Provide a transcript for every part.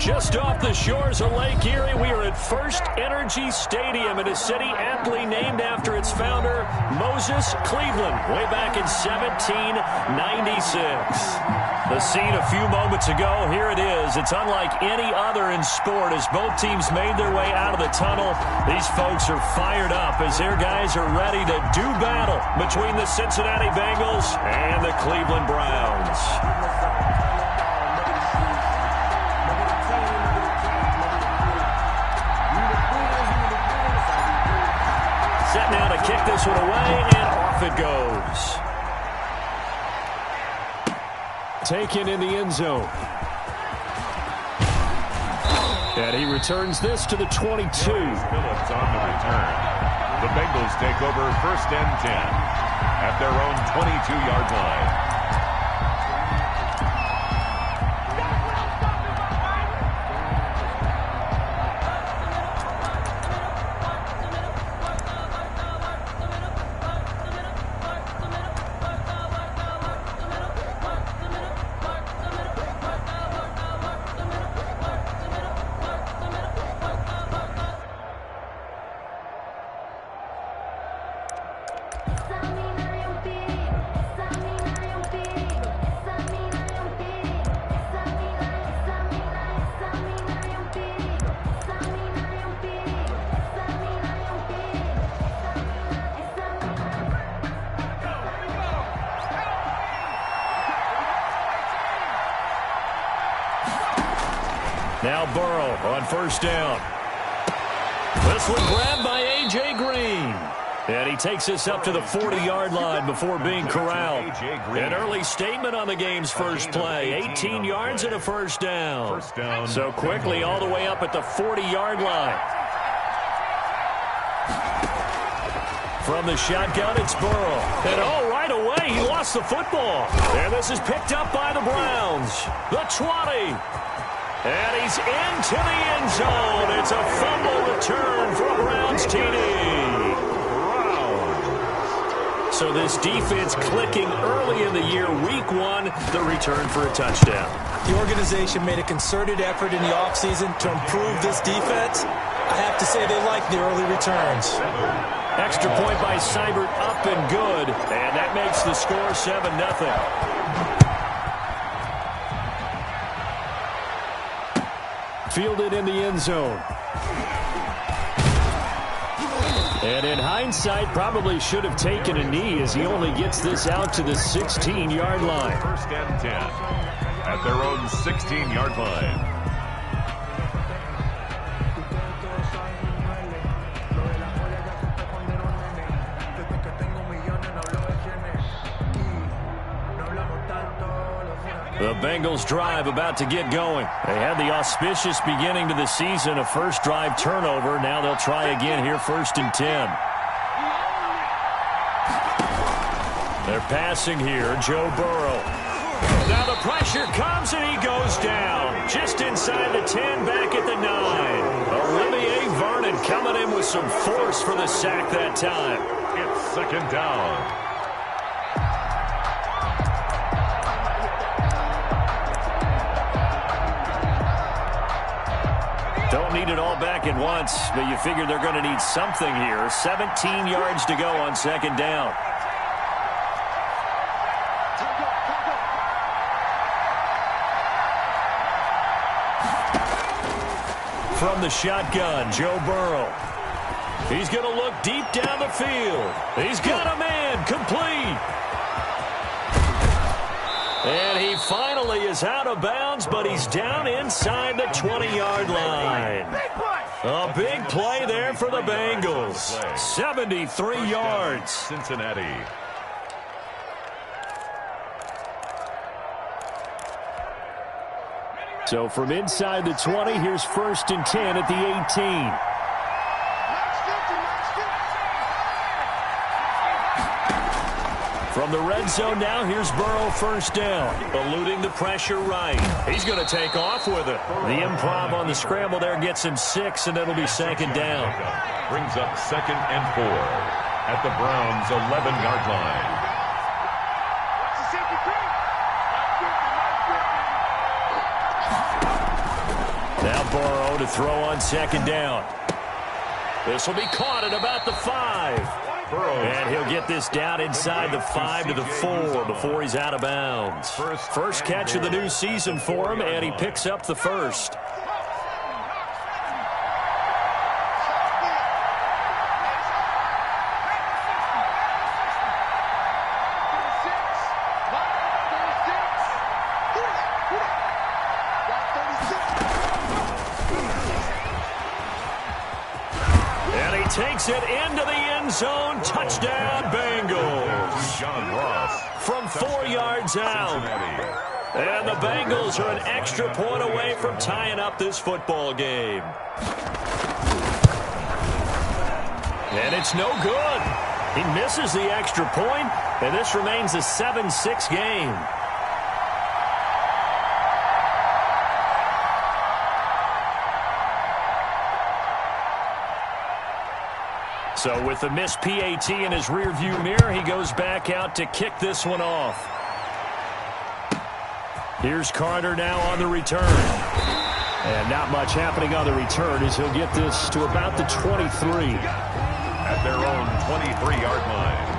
Just off the shores of Lake Erie, we are at First Energy Stadium in a city aptly named after its founder, Moses Cleveland, way back in 1796. The scene a few moments ago, here it is. It's unlike any other in sport as both teams made their way out of the tunnel. These folks are fired up as their guys are ready to do battle between the Cincinnati Bengals and the Cleveland Browns. Set now to kick this one away, and off it goes. Taken in the end zone. And he returns this to the 22. Phillips on the return. The Bengals take over 1st and 10 at their own 22-yard line. Now Burrow on 1st down. This one grabbed by A.J. Green. And he takes us up to the 40-yard line before being corralled. An early statement on the game's first play. 18 yards and a 1st down. So quickly all the way up at the 40-yard line. From the shotgun, it's Burrow. And right away, he lost the football. And this is picked up by the Browns. The 20. And he's into the end zone. It's a fumble return for a Browns TD. So this defense clicking early in the year, week 1, the return for a touchdown. The organization made a concerted effort in the offseason to improve this defense. I have to say they like the early returns. Extra point by Seibert, up and good. And that makes the score 7-0. Fielded in the end zone. And in hindsight, probably should have taken a knee as he only gets this out to the 16-yard line. 1st and 10 at their own 16-yard line. The Bengals drive about to get going. They had the auspicious beginning to the season, a first drive turnover. Now they'll try again here, 1st and 10. They're passing here, Joe Burrow. Now the pressure comes and he goes down. Just inside the 10, back at the 9. Olivier Vernon coming in with some force for the sack that time. It's 2nd down. Don't need it all back at once, but you figure they're going to need something here. 17 yards to go on 2nd down. From the shotgun, Joe Burrow. He's going to look deep down the field. He's got a man, complete. And he finally is out of bounds, but he's down inside the 20-yard line. A big play there for the Bengals. 73 yards. Cincinnati. So from inside the 20, here's 1st and 10 at the 18. From the red zone now, here's Burrow 1st down. Eluding the pressure right. He's going to take off with it. The improv on the scramble there gets him 6, and it'll be 2nd down. Brings up 2nd and 4 at the Browns' 11-yard line. Burrow to throw on second down. This will be caught at about the 5. And he'll get this down inside the 5 to the 4 before he's out of bounds. First catch of the new season for him, and he picks up the first. Takes it into the end zone. Touchdown, Bengals. John Ross from 4 yards out. And the Bengals are an extra point away from tying up this football game. And it's no good. He misses the extra point, and this remains a 7-6 game. So with the missed PAT in his rearview mirror, he goes back out to kick this one off. Here's Carter now on the return. And not much happening on the return as he'll get this to about the 23. At their own 23-yard line.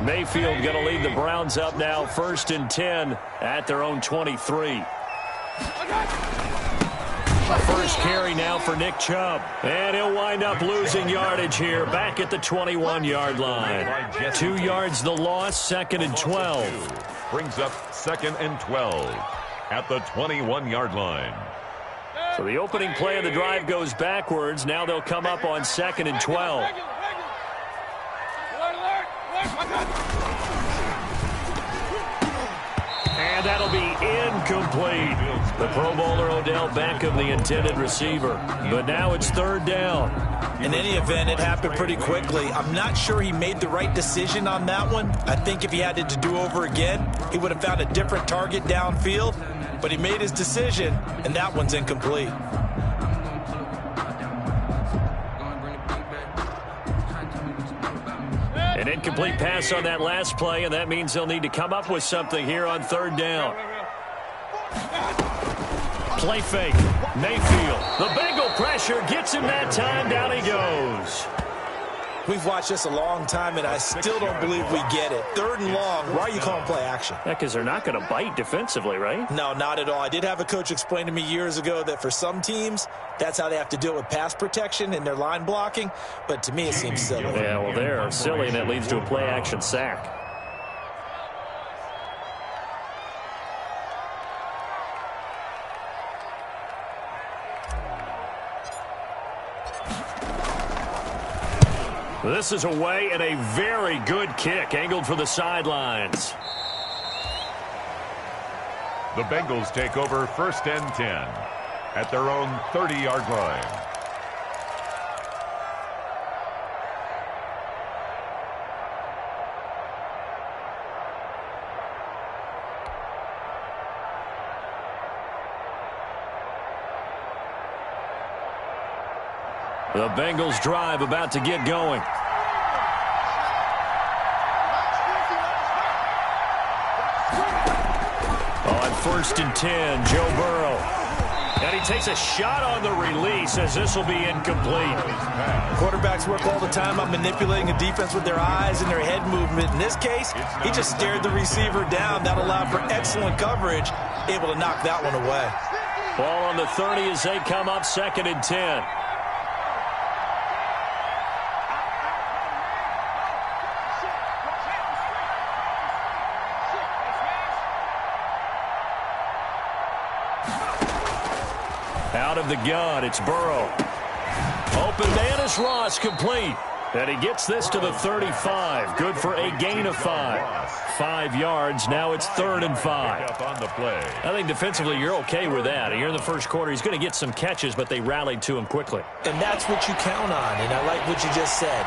Mayfield going to lead the Browns up now, 1st and 10 at their own 23. First carry now for Nick Chubb. And he'll wind up losing yardage here, back at the 21-yard line. 2 yards the loss, 2nd and 12. Brings up 2nd and 12 at the 21-yard line. So the opening play of the drive goes backwards. Now they'll come up on 2nd and 12. And that'll be incomplete. The Pro Bowler Odell Beckham, the intended receiver. But now it's 3rd down. In any event, it happened pretty quickly. I'm not sure he made the right decision on that one. I think if he had it to do over again, he would have found a different target downfield. But he made his decision, and that one's incomplete. An incomplete pass on that last play, and that means they'll need to come up with something here on 3rd down. Play fake. Mayfield. The Bengal pressure gets him that time. Down he goes. We've watched this a long time, and I still don't believe we get it. 3rd and long. Why are you calling play action? Yeah, because they're not going to bite defensively, right? No, not at all. I did have a coach explain to me years ago that for some teams, that's how they have to deal with pass protection and their line blocking. But to me, it seems silly. Yeah, well, they're silly, and that leads to a play action sack. This is away and a very good kick, angled for the sidelines. The Bengals take over 1st and 10 at their own 30-yard line. The Bengals drive about to get going. On 1st and 10, Joe Burrow. And he takes a shot on the release as this will be incomplete. Quarterbacks work all the time on manipulating a defense with their eyes and their head movement. In this case, he just stared the receiver down. That allowed for excellent coverage, able to knock that one away. Ball on the 30 as they come up 2nd and 10. Out of the gun, it's Burrow. Open man is Ross, complete. And he gets this to the 35. Good for a gain of 5. 5 yards. Now it's 3rd and 5. On the play. I think defensively you're okay with that. Here in the first quarter, he's going to get some catches, but they rallied to him quickly. And that's what you count on, and I like what you just said.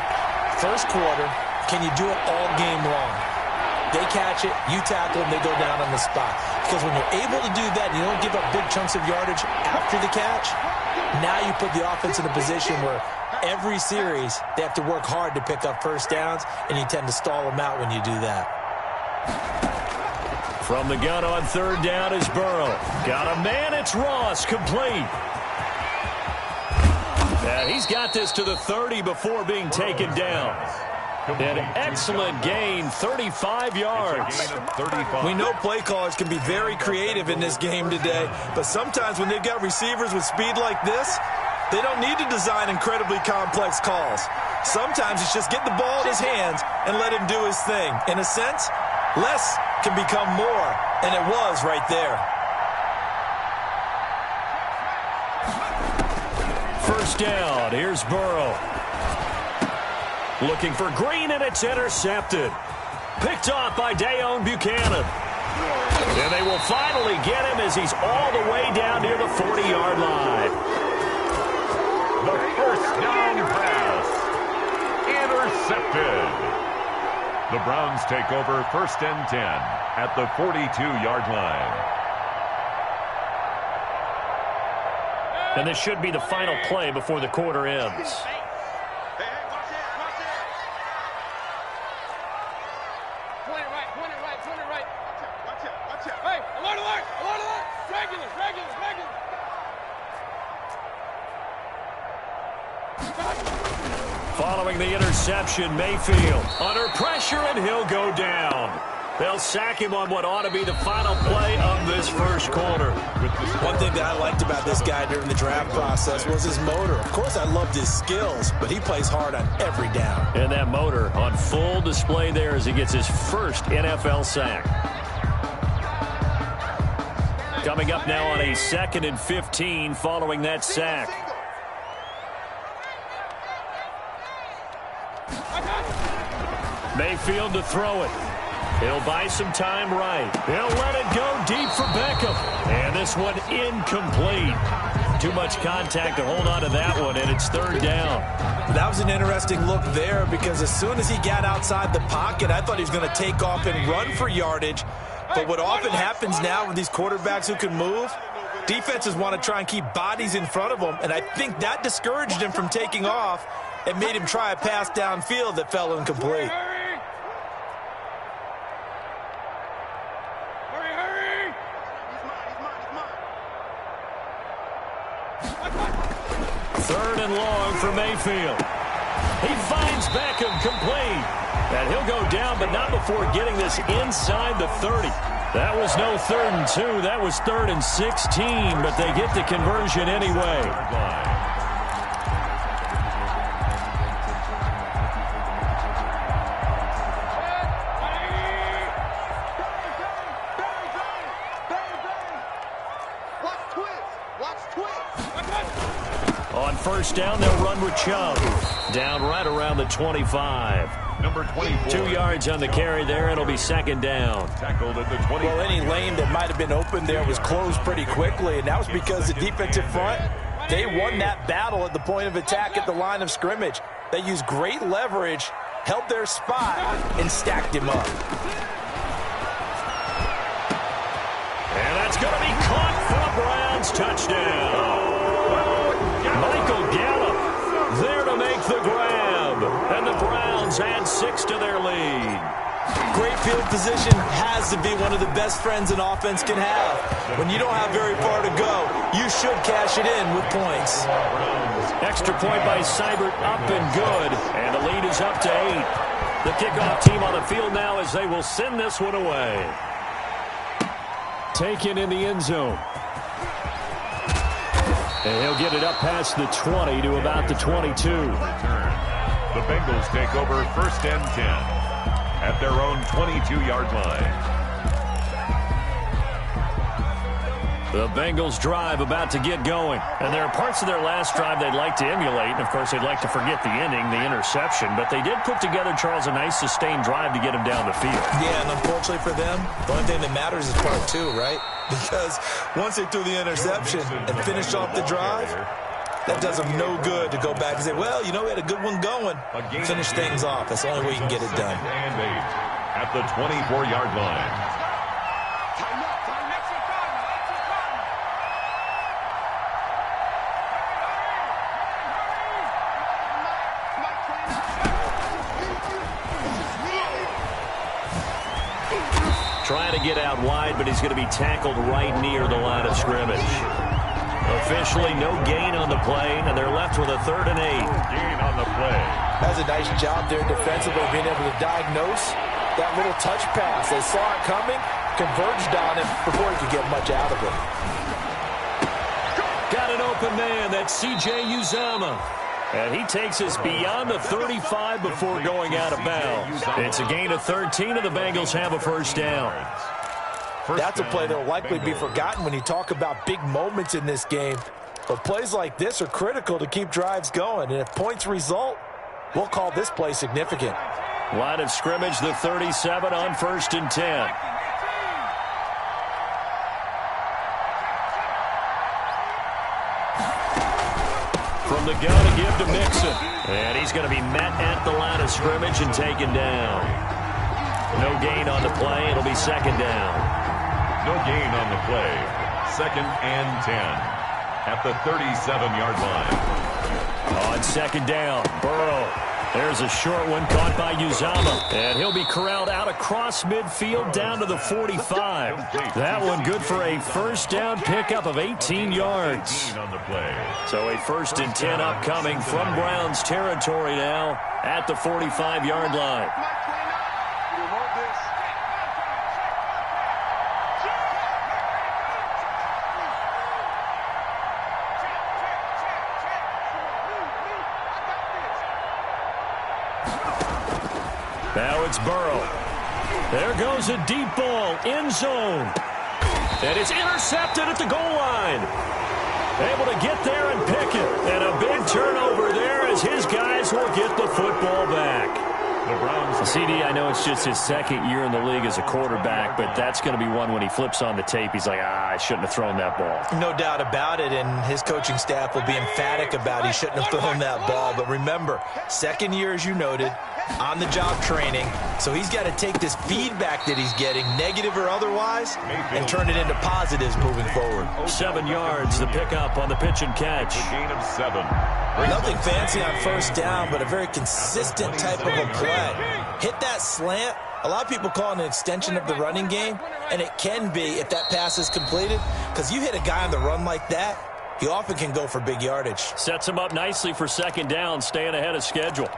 First quarter, can you do it all game long? They catch it, you tackle them, they go down on the spot. Because when you're able to do that, you don't give up big chunks of yardage after the catch, now you put the offense in a position where every series they have to work hard to pick up first downs, and you tend to stall them out when you do that. From the gun on third down is Burrow. Got a man, it's Ross, complete. And he's got this to the 30 before being taken down. An excellent gain, 35 yards. We know play callers can be very creative in this game today, but sometimes when they've got receivers with speed like this, they don't need to design incredibly complex calls. Sometimes it's just get the ball in his hands and let him do his thing. In a sense, less can become more, and it was right there. First down, here's Burrow. Looking for Green, and it's intercepted. Picked off by Dayon Buchanan. And they will finally get him as he's all the way down near the 40-yard line. The first down pass. Intercepted. The Browns take over first and 10 at the 42-yard line. And this should be the final play before the quarter ends. Following the interception, Mayfield under pressure, and he'll go down. They'll sack him on what ought to be the final play of this first quarter. One thing that I liked about this guy during the draft process was his motor. Of course, I loved his skills, but he plays hard on every down. And that motor on full display there as he gets his first NFL sack. Coming up now on a 2nd and 15 following that sack. Mayfield to throw it. He'll buy some time right. He'll let it go deep for Beckham. And this one incomplete. Too much contact to hold on to that one, and it's third down. That was an interesting look there because as soon as he got outside the pocket, I thought he was going to take off and run for yardage. But what often happens now with these quarterbacks who can move, defenses want to try and keep bodies in front of them, and I think that discouraged him from taking off and made him try a pass downfield that fell incomplete. Third and long for Mayfield. He finds Beckham complete. And he'll go down, but not before getting this inside the 30. That was no 3rd and 2. That was 3rd and 16, but they get the conversion anyway. On first down, they'll run with Chubb. Down right around the 25. Number 24. 2 yards on the carry there. It'll be 2nd down. Tackled at the 20. Well, any lane that might have been open there was closed pretty quickly, and that was because the defensive front, they won that battle at the point of attack at the line of scrimmage. They used great leverage, held their spot, and stacked him up. And that's going to be caught for a Browns touchdown. Michael Gallup there to make the grab. And the Browns add 6 to their lead. Great field position has to be one of the best friends an offense can have. When you don't have very far to go, you should cash it in with points. Extra point by Seibert, up and good. And the lead is up to 8. The kickoff team on the field now as they will send this one away. Taken in the end zone. And he'll get it up past the 20 to about the 22. The Bengals take over first and 10 at their own 22-yard line. The Bengals drive about to get going. And there are parts of their last drive they'd like to emulate. And, of course, they'd like to forget the inning, the interception. But they did put together, Charles, a nice sustained drive to get him down the field. Yeah, and unfortunately for them, the only thing that matters is part 2, right? Because once they threw the interception and finished off the drive, that does them no good to go back and say, well, you know, we had a good one going. Finish things off. That's the only way you can get it done. at the 24-yard line. Trying to get out wide, but he's going to be tackled right near the line of scrimmage. Officially, no gain on the play, and they're left with a 3rd and 8. Gain on the play. That's a nice job there defensively, being able to diagnose that little touch pass. They saw it coming, converged on him before he could get much out of it. Got an open man. That's C.J. Uzomah. And he takes us beyond the 35 before going out of bounds. It's a gain of 13, and the Bengals have a first down. That's a play that will likely be forgotten when you talk about big moments in this game. But plays like this are critical to keep drives going. And if points result, we'll call this play significant. Line of scrimmage, the 37 on 1st and 10. From the gun to give to Mixon. And he's going to be met at the line of scrimmage and taken down. No gain on the play. It'll be 2nd down. No gain on the play. 2nd and 10 at the 37-yard line. On 2nd down, Burrow. There's a short one caught by Uzomah. And he'll be corralled out across midfield down to the 45. That one good for a first down pickup of 18 yards. So a 1st and 10 upcoming from Browns territory now at the 45-yard line. Now it's Burrow. There goes a deep ball, end zone. And it's intercepted at the goal line. Able to get there and pick it. And a big turnover there as his guys will get the football back. The Browns. CD, I know it's just his 2nd year in the league as a quarterback, but that's going to be one when he flips on the tape. He's like, I shouldn't have thrown that ball. No doubt about it, and his coaching staff will be emphatic about he shouldn't have thrown that ball. But remember, 2nd year, as you noted, on-the-job training. So he's got to take this feedback that he's getting, negative or otherwise, and turn it into positives moving forward. 7 yards, the pickup on the pitch and catch. A gain of 7. Nothing fancy on first down, but a very consistent type of a play. Hit that slant. A lot of people call it an extension of the running game, and it can be if that pass is completed, because you hit a guy on the run like that, he often can go for big yardage. Sets him up nicely for 2nd down, staying ahead of schedule.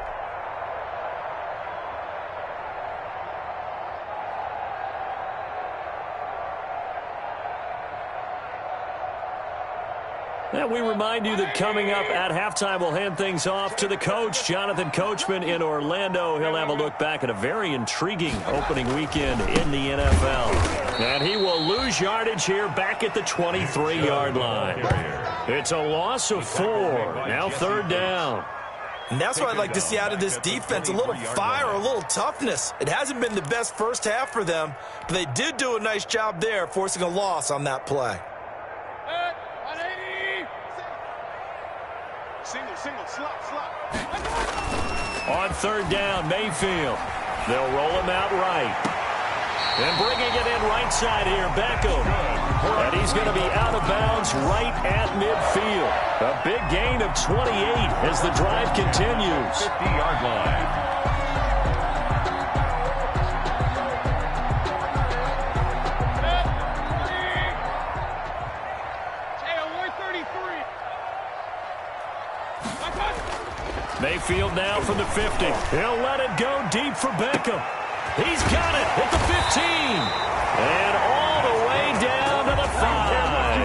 And we remind you that coming up at halftime, we'll hand things off to the coach, Jonathan Coachman in Orlando. He'll have a look back at a very intriguing opening weekend in the NFL. And he will lose yardage here back at the 23-yard line. It's a loss of 4. Now 3rd down. And that's what I'd like to see out of this defense, a little fire, a little toughness. It hasn't been the best first half for them, but they did do a nice job there, forcing a loss on that play. Single, slot. On 3rd down, Mayfield. They'll roll him out right. And bringing it in right side here, Beckham. And he's going to be out of bounds right at midfield. A big gain of 28 as the drive continues. 50-yard line. Mayfield now from the 50. He'll let it go deep for Beckham. He's got it at the 15. And all the way down to the 5.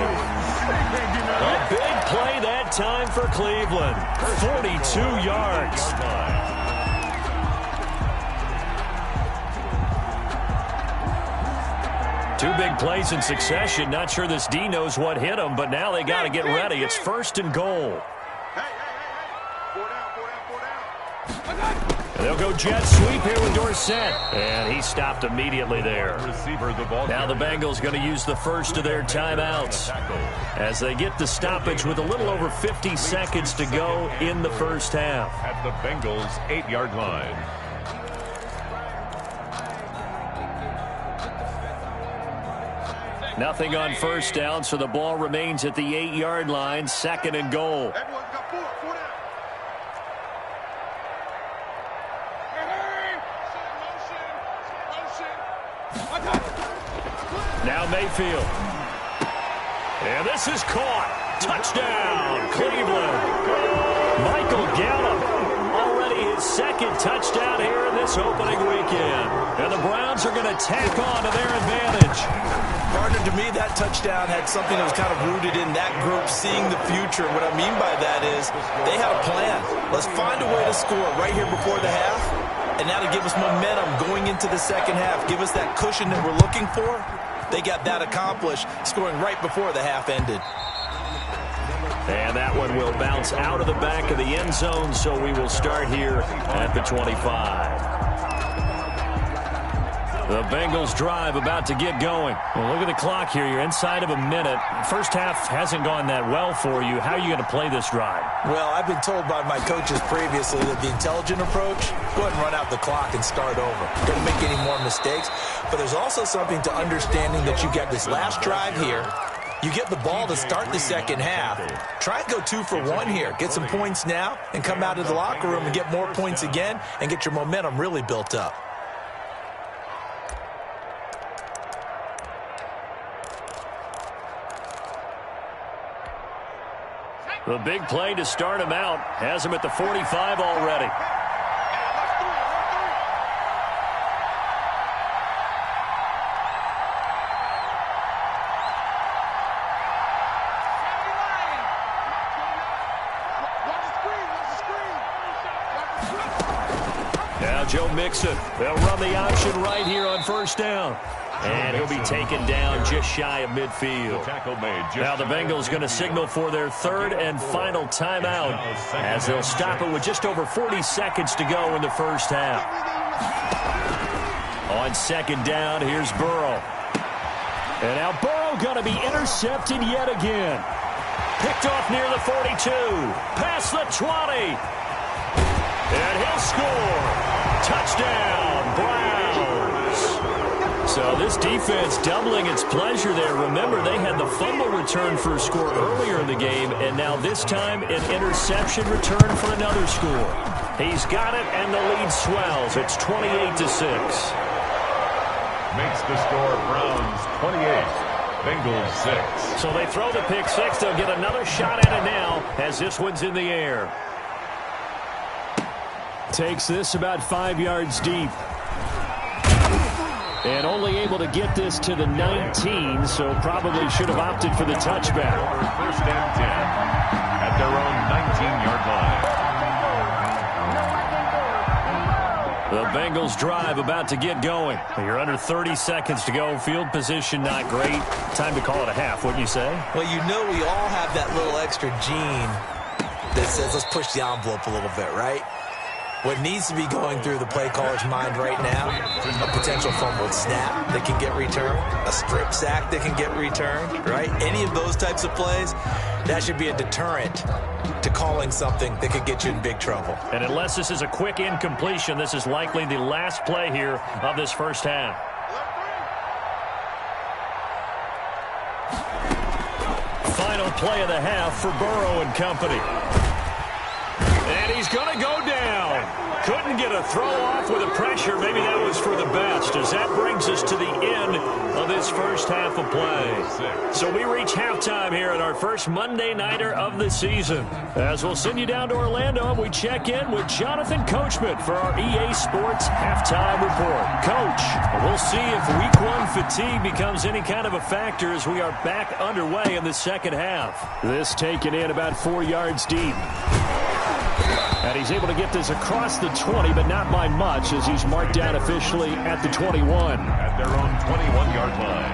A big play that time for Cleveland. 42 yards. Two big plays in succession. Not sure this D knows what hit him, but now they got to get ready. It's 1st and goal. They'll go jet sweep here with Dorsett. And he stopped immediately there. Now the Bengals going to use the first of their timeouts as they get the stoppage with a little over 50 seconds to go in the first half. At the Bengals' 8-yard line. Nothing on first down, so the ball remains at the 8-yard line, 2nd and goal. Everyone's got four down. Motion. Now Mayfield. And this is caught. Touchdown, Cleveland. Michael Gallup, already his 2nd touchdown here in this opening weekend. And the Browns are going to tack on to their advantage. Partner, to me, that touchdown had something that was kind of rooted in that group seeing the future. What I mean by that is they had a plan. Let's find a way to score right here before the half. And now to give us momentum going into the second half, give us that cushion that we're looking for. They got that accomplished, scoring right before the half ended. And that one will bounce out of the back of the end zone, so we will start here at the 25. The Bengals drive about to get going. Well, look at the clock here. You're inside of a minute. First half hasn't gone that well for you. How are you going to play this drive? Well, I've been told by my coaches previously that the intelligent approach, go ahead and run out the clock and start over. Don't make any more mistakes. But there's also something to understanding that you get this last drive here. You get the ball to start the second half. Try and go 2 for 1 here. Get some points now and come out of the locker room and get more points again and get your momentum really built up. The big play to start him out has him at the 45 already. Now Joe Mixon. They'll run the option right here on first down. And he'll be taken down just shy of midfield. Now the Bengals going to signal for their 3rd and final timeout as they'll stop it with just over 40 seconds to go in the first half. On 2nd down, here's Burrow. And now Burrow going to be intercepted yet again. Picked off near the 42. Past the 20. And he'll score. Touchdown, Browns. So this defense doubling its pleasure there. Remember, they had the fumble return for a score earlier in the game, and now this time an interception return for another score. He's got it, and the lead swells. It's 28-6. Makes the score Browns 28, Bengals 6. So they throw the pick 6. They'll get another shot at it now as this one's in the air. Takes this about 5 yards deep. And only able to get this to the 19, so probably should have opted for the touchback. First and 10 at their own 19-yard line. The Bengals drive about to get going. You're under 30 seconds to go. Field position not great. Time to call it a half, wouldn't you say? Well, you know we all have that little extra gene that says let's push the envelope a little bit, right? What needs to be going through the play caller's mind right now, a potential fumbled snap that can get returned, a strip sack that can get returned, right? Any of those types of plays, that should be a deterrent to calling something that could get you in big trouble. And unless this is a quick incompletion, this is likely the last play here of this first half. Final play of the half for Burrow and company. And he's going to go down. Couldn't get a throw off with the pressure. Maybe that was for the best, as that brings us to the end of this first half of play. So we reach halftime here at our first Monday Nighter of the season. As we'll send you down to Orlando, and we check in with Jonathan Coachman for our EA Sports Halftime Report. Coach, we'll see if Week 1 fatigue becomes any kind of a factor as we are back underway in the second half. This taken in about 4 yards deep. And he's able to get this across the 20, but not by much, as he's marked down officially at the 21. At their own 21-yard line.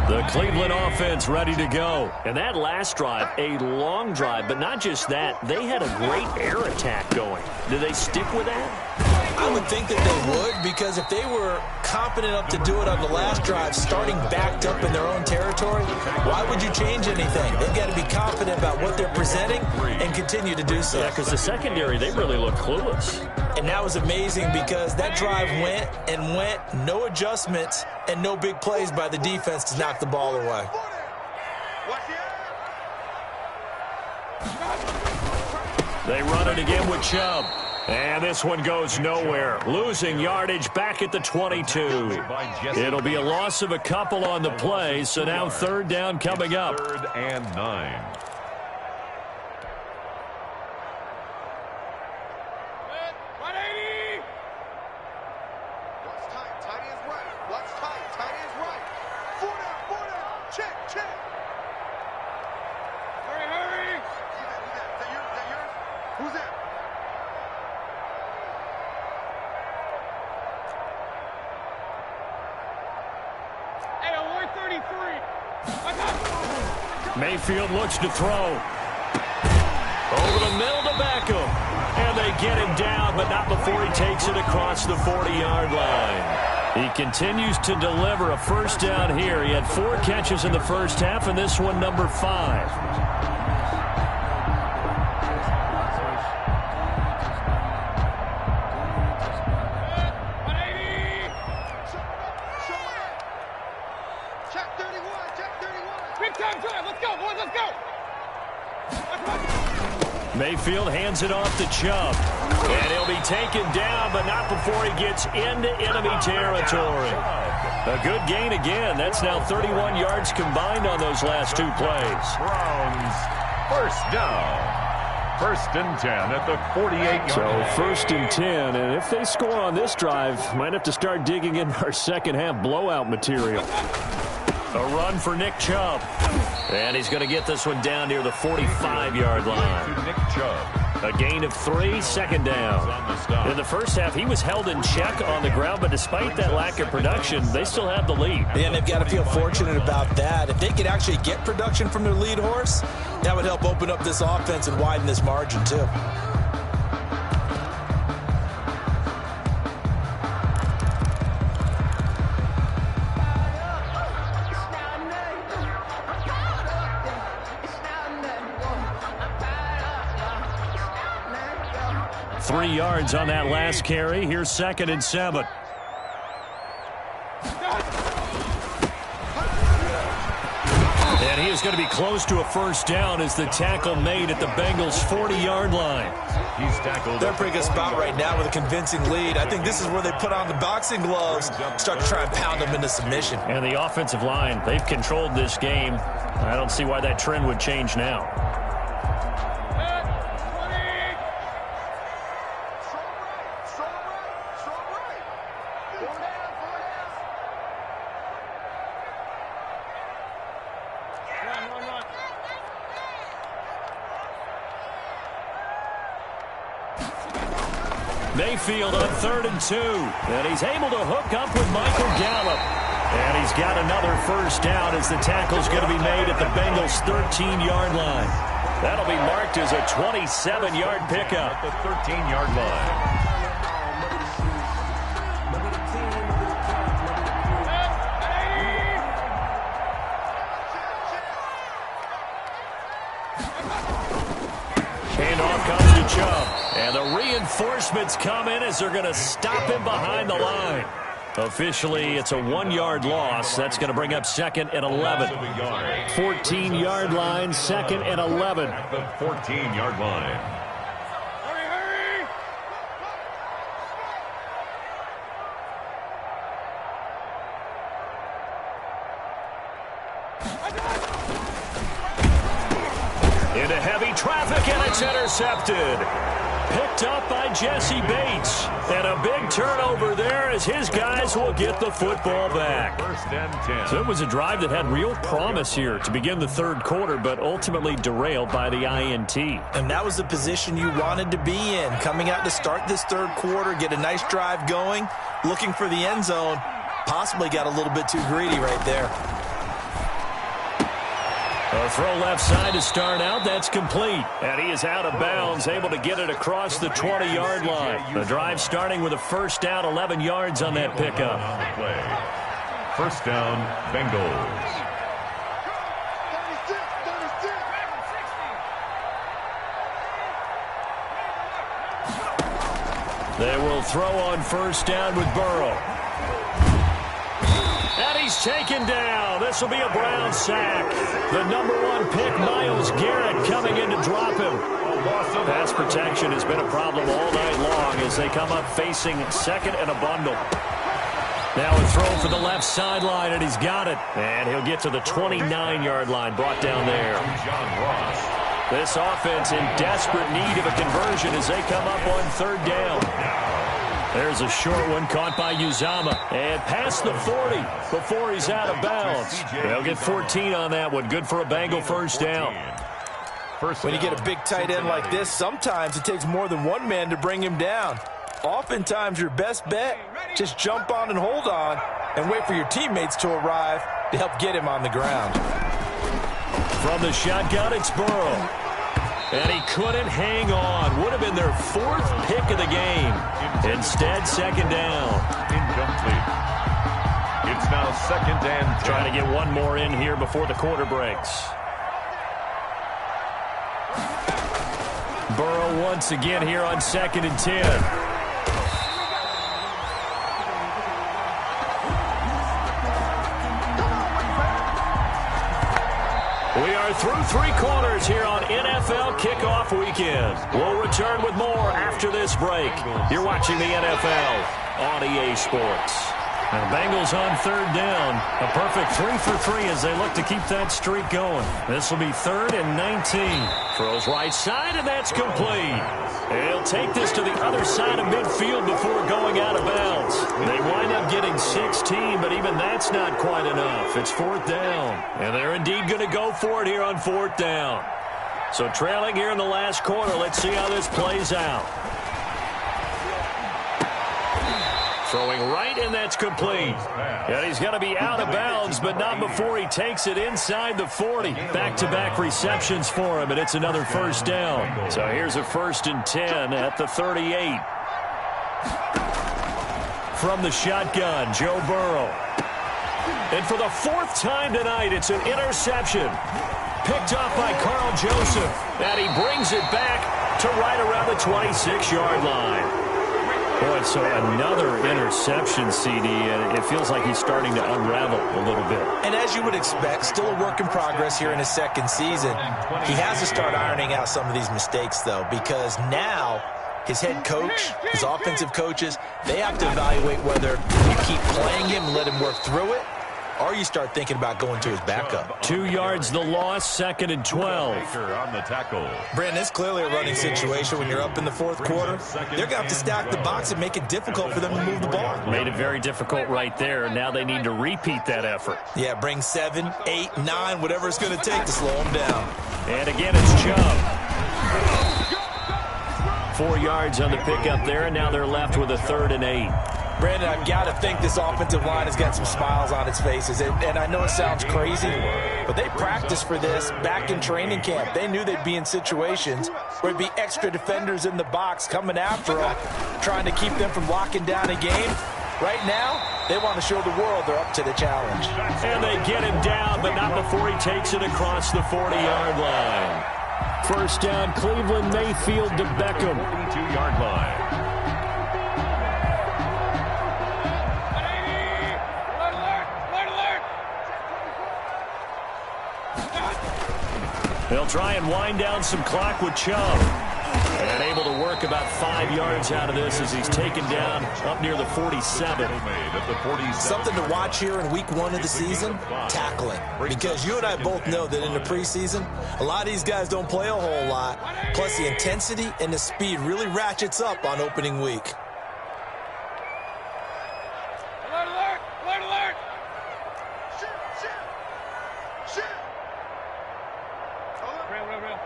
The Cleveland offense ready to go. And that last drive, a long drive, but not just that. They had a great air attack going. Do they stick with that? I would think that they would, because if they were confident enough to do it on the last drive, starting backed up in their own territory, why would you change anything? They've got to be confident about what they're presenting and continue to do so. Yeah, because the secondary, they really look clueless. And that was amazing because that drive went and went, no adjustments and no big plays by the defense to knock the ball away. They run it again with Chubb. And this one goes nowhere. Losing yardage back at the 22. It'll be a loss of a couple on the play, so now third down coming up. 3rd and 9. Mayfield looks to throw. Over the middle to Beckham. And they get him down, but not before he takes it across the 40-yard line. He continues to deliver a first down here. He had 4 catches in the first half, and this one number 5. Mayfield hands it off to Chubb. And he'll be taken down, but not before he gets into enemy territory. A good gain again. That's now 31 yards combined on those last 2 plays. Browns, first down. 1st and 10 at the 48-yard line. So 1st and 10, and if they score on this drive, might have to start digging in our second half blowout material. A run for Nick Chubb. And he's going to get this one down near the 45-yard line. To Nick Chubb. A gain of 3, 2nd down. In the first half, he was held in check on the ground, but despite that lack of production, they still have the lead. And they've got to feel fortunate about that. If they could actually get production from their lead horse, that would help open up this offense and widen this margin, too. Three yards on that last carry. Here's 2nd and 7. And he is going to be close to a first down as the tackle made at the Bengals' 40-yard line. He's tackled. They're in a pretty good spot right now with a convincing lead. I think this is where they put on the boxing gloves, start to try and pound them into submission. And the offensive line, they've controlled this game. I don't see why that trend would change now. Mayfield on 3rd and 2. And he's able to hook up with Michael Gallup. And he's got another first down as the tackle's going to be made at the Bengals' 13-yard line. That'll be marked as a 27-yard pickup. At the 13-yard line. Handoff comes to Chubb. And the reinforcements come in as they're going to stop him behind the line. Officially, it's a 1-yard loss. That's going to bring up 2nd and 11. 14-yard line, 2nd and 11. At the 14-yard line. Into heavy traffic, and it's intercepted. Picked up by Jesse Bates. And a big turnover there as his guys will get the football back. 1st and 10. So it was a drive that had real promise here to begin the 3rd quarter, but ultimately derailed by the INT. And that was the position you wanted to be in. Coming out to start this 3rd quarter, get a nice drive going, looking for the end zone. Possibly got a little bit too greedy right there. A throw left side to start out. That's complete. And he is out of bounds, able to get it across the 20-yard line. The drive starting with a first down, 11 yards on that pickup. First down, Bengals. They will throw on first down with Burrow. And he's taken down. This will be a Brown sack. The #1 pick, Myles Garrett, coming in to drop him. Pass protection has been a problem all night long as they come up facing second and a bundle. Now a throw for the left sideline, and he's got it. And he'll get to the 29-yard line, brought down there. This offense in desperate need of a conversion as they come up on third down. There's a short one caught by Uzama. And past the 40 before he's out of bounds. They'll get 14 on that one. Good for a Bengal first down. When you get a big tight end like this, sometimes it takes more than one man to bring him down. Oftentimes your best bet, just jump on and hold on and wait for your teammates to arrive to help get him on the ground. From the shotgun, it's Burrow. And he couldn't hang on. Would have been their 4th pick of the game. Instead, second down. Incomplete. It's now second and 10. Trying to get one more in here before the quarter breaks. Burrow once again here on second and 10. We are through 3 quarters here on NFL Kickoff Weekend. We'll return with more after this break. You're watching the NFL on EA Sports. Now, Bengals on third down. A perfect 3 for 3 as they look to keep that streak going. This will be 3rd and 19. Throws right side, and that's complete. He'll take this to the other side of midfield before going out of bounds. They wind up getting 16, but even that's not quite enough. It's 4th down, and they're indeed going to go for it here on 4th down. So trailing here in the last quarter, let's see how this plays out. Throwing right, and that's complete. And he's going to be out of bounds, but not before he takes it inside the 40. Back-to-back receptions for him, and it's another first down. So here's a 1st and 10 at the 38. From the shotgun, Joe Burrow. And for the 4th time tonight, it's an interception. Picked off by Carl Joseph. And he brings it back to right around the 26-yard line. Boy, so another interception, CD, and it feels like he's starting to unravel a little bit. And as you would expect, still a work in progress here in his 2nd season. He has to start ironing out some of these mistakes, though, because now his head coach, his offensive coaches, they have to evaluate whether you keep playing him and let him work through it, or you start thinking about going to his backup. 2 yards the loss, 2nd and 12. On the tackle. Brandon, it's clearly a running situation when you're up in the 4th quarter. They're going to have to stack the box and make it difficult for them to move the ball. Made it very difficult right there. Now they need to repeat that effort. Yeah, bring 7, 8, 9, whatever it's going to take to slow them down. And again, it's Chubb. 4 yards on the pickup there, and now they're left with a 3rd and 8. Brandon, I've got to think this offensive line has got some smiles on its faces. And I know it sounds crazy, but they practiced for this back in training camp. They knew they'd be in situations where there'd be extra defenders in the box coming after them, trying to keep them from locking down a game. Right now, they want to show the world they're up to the challenge. And they get him down, but not before he takes it across the 40-yard line. First down, Cleveland, Mayfield to Beckham. 22-yard line. They'll try and wind down some clock with Chubb. And able to work about 5 yards out of this as he's taken down up near the 47. Something to watch here in week 1 of the season, tackling. Because you and I both know that in the preseason, a lot of these guys don't play a whole lot. Plus the intensity and the speed really ratchets up on opening week. Alert, alert, alert, alert. Shoot, shoot, shoot. Real, real, real.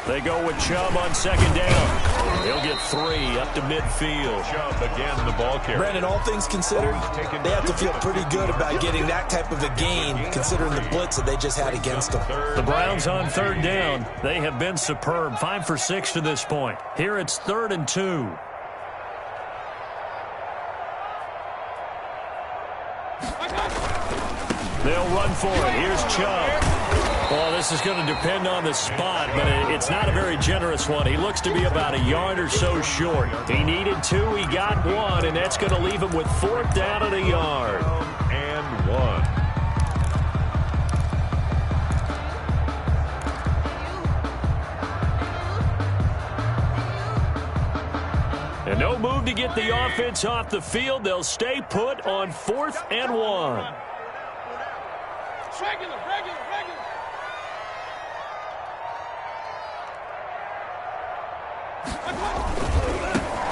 They go with Chubb on second down. He'll get 3 up to midfield. Chubb again, the ball carrier. Brandon, all things considered, they have to feel pretty good about getting that type of a gain, considering the blitz that they just had against them. The Browns on 3rd down. They have been superb. 5 for 6 to this point. Here it's 3rd and 2. They'll run for it. Here's Chubb. Well, this is going to depend on the spot, but it's not a very generous one. He looks to be about a yard or so short. He needed 2. He got 1, and that's going to leave him with 4th down and a yard. And 1. And no move to get the offense off the field. They'll stay put on 4th and 1. Regular.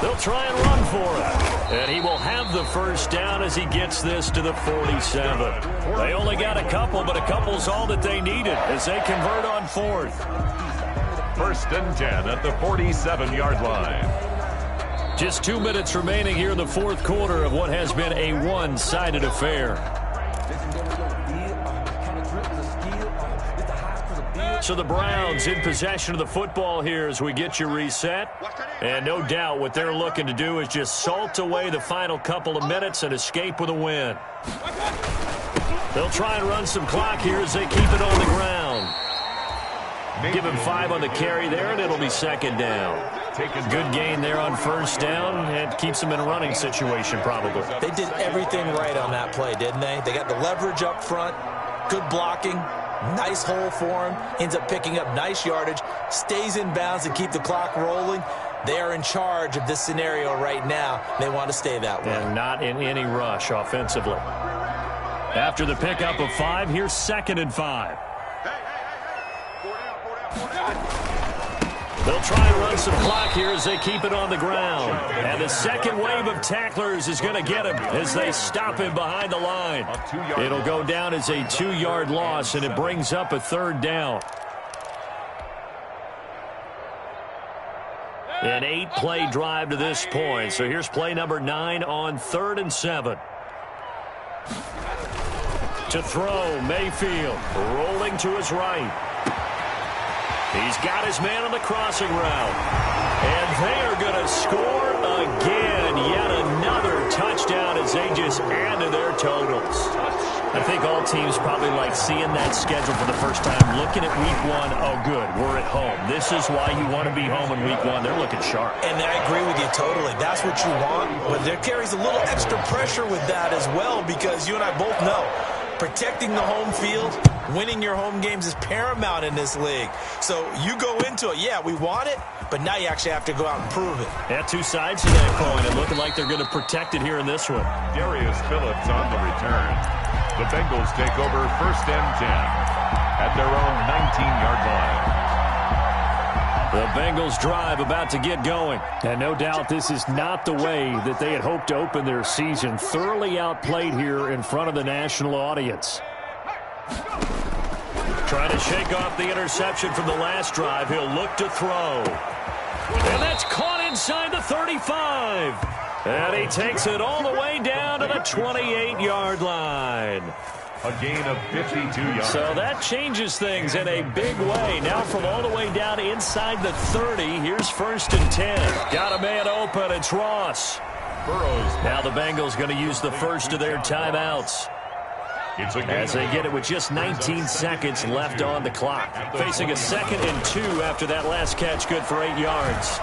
They'll try and run for it. And he will have the first down as he gets this to the 47. They only got a couple, but a couple's all that they needed as they convert on 4th. 1st and 10 at the 47-yard line. Just 2 minutes remaining here in the 4th quarter of what has been a one-sided affair. So the Browns in possession of the football here as we get you reset. And no doubt what they're looking to do is just salt away the final couple of minutes and escape with a win. They'll try and run some clock here as they keep it on the ground. Give him 5 on the carry there, and it'll be 2nd down. Good gain there on 1st down, and keeps them in a running situation probably. They did everything right on that play, didn't they? They got the leverage up front, good blocking, nice hole for him, ends up picking up nice yardage, stays in bounds to keep the clock rolling. They are in charge of this scenario right now. They want to stay that way. And not in any rush offensively. After the pickup of 5, here's 2nd and 5. They'll try and run some clock here as they keep it on the ground. And the second wave of tacklers is going to get him as they stop him behind the line. It'll go down as a 2-yard loss, and it brings up a 3rd down. An 8-play drive to this point. So here's play number 9 on 3rd and 7. To throw, Mayfield rolling to his right. He's got his man on the crossing route. And they are going to score again. Yet another touchdown as they just add to their totals. I think all teams probably like seeing that schedule for the first time. Looking at week 1, oh good, we're at home. This is why you want to be home in week 1. They're looking sharp. And I agree with you totally. That's what you want. But there carries a little extra pressure with that as well, because you and I both know protecting the home field, winning your home games is paramount in this league. So you go into it, yeah, we want it, but now you actually have to go out and prove it. Yeah, 2 sides to that coin, and looking like they're going to protect it here in this one. Darius Phillips on the return. The Bengals take over 1st and 10 at their own 19-yard line. The Bengals drive about to get going. And no doubt this is not the way that they had hoped to open their season. Thoroughly outplayed here in front of the national audience. Trying to shake off the interception from the last drive. He'll look to throw. And that's caught inside the 35. And he takes it all the way down to the 28-yard line. A gain of 52 yards. So that changes things in a big way. Now from all the way down inside the 30, here's 1st and 10. Got a man open, it's Ross. Burrows. Now the Bengals going to use the first of their timeouts. As they get it with just 19 seconds left on the clock. Facing a 2nd and 2 after that last catch, good for 8 yards.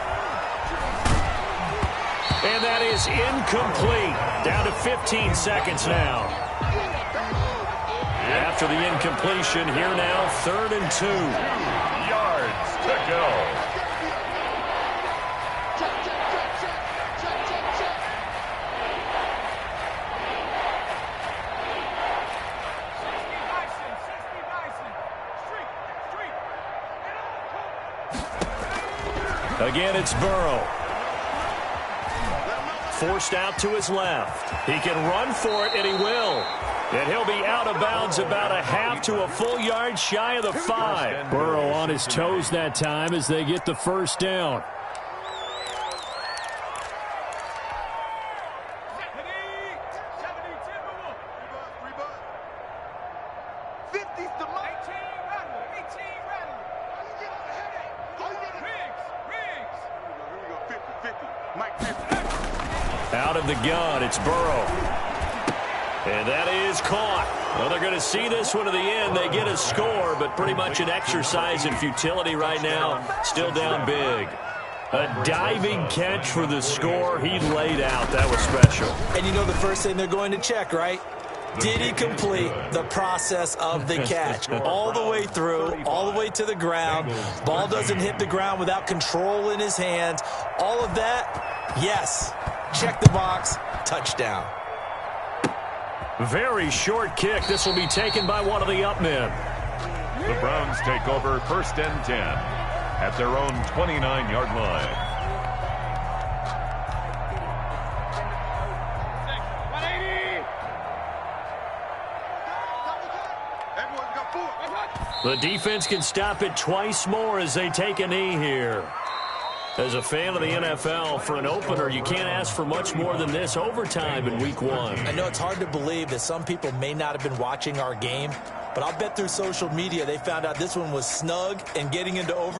And that is incomplete. Down to 15 seconds now. After the incompletion, here now, 3rd and 2. Yards to go. Again, it's Burrow. Forced out to his left. He can run for it, and he will. And he'll be out of bounds about a half to a full yard shy of the 5. Burrow on his toes that time as they get the first down. Out of the gun, it's Burrow. And that is caught. Well, they're going to see this one to the end. They get a score, but pretty much an exercise in futility right now. Still down big. A diving catch for the score. He laid out. That was special. And you know the first thing they're going to check, right? Did he complete the process of the catch? All the way through, all the way to the ground. Ball doesn't hit the ground without control in his hands. All of that, yes. Check the box. Touchdown. Very short kick. This will be taken by one of the up men. The Browns take over 1st and 10 at their own 29-yard line. The defense can stop it twice more as they take a knee here. As a fan of the NFL, for an opener, you can't ask for much more than this overtime in Week 1. I know it's hard to believe that some people may not have been watching our game, but I'll bet through social media they found out this one was snug and getting into overtime.